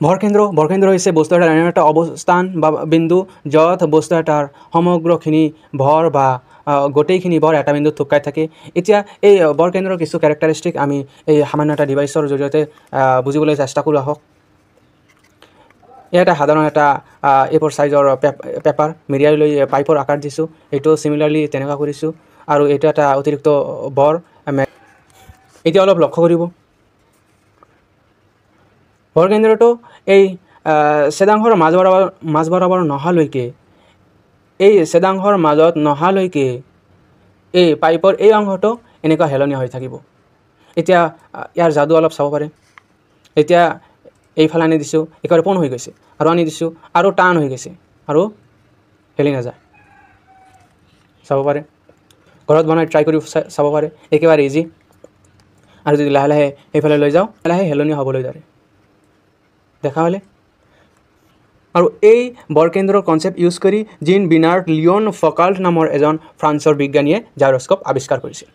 ভৰকেন্দ্ৰ হৈছে বস্তু এটাৰ এনে এটা অৱস্থান বা বিন্দু য'ত বস্তু এটাৰ সমগ্ৰখিনি ভৰ বা গোটেইখিনি ভৰ এটা বিন্দুত থুপ খাই থাকে। এতিয়া এই বৰকেন্দ্ৰৰ কিছু কেৰেক্টাৰিষ্টিক আমি এই সামান্য এটা ডিভাইচৰ জৰিয়তে বুজিবলৈ চেষ্টা কৰোঁ আহক। এটা সাধাৰণ এটা এ4 সাইজৰ পেপাৰ মেৰিয়াই লৈ পাইপৰ আকাৰ দিছোঁ, এইটো চিমিলাৰলি তেনেকুৱা কৰিছোঁ। আৰু এইটো এটা অতিৰিক্ত বৰ। এতিয়া অলপ লক্ষ্য কৰিব, বৰকেন্দ্ৰটো এই ছেদাংশৰ মাজ বৰাবৰ নহালৈকে, এই ছেদাংশৰ মাজত নহালৈকে এই পাইপৰ এই অংশটো এনেকুৱা হেলনীয়া হৈ থাকিব। এতিয়া ইয়াৰ যাদু অলপ চাব পাৰে। এতিয়া এইফালে আনি দিছোঁ, একেবাৰে পোন হৈ গৈছে, আৰু আনি দিছোঁ আৰু টান হৈ গৈছে আৰু হেলি নাযায়। চাব পাৰে, ঘৰত বনাই ট্ৰাই কৰি চাব পাৰে, একেবাৰে ইজি। আৰু যদি লাহে লাহে এইফালে লৈ যাওঁ, লাহে হেলনীয়া হ'বলৈ ধৰে, দেখা হ'লে। আৰু এই বৰকেন্দ্ৰৰ কনচেপ্ট ইউজ কৰি জীন বিনাৰ্ড লিঅন ফকাল্ট নামৰ এজন ফ্ৰান্সৰ বিজ্ঞানীয়ে জাইৰস্কোপ আৱিষ্কাৰ কৰিছিল।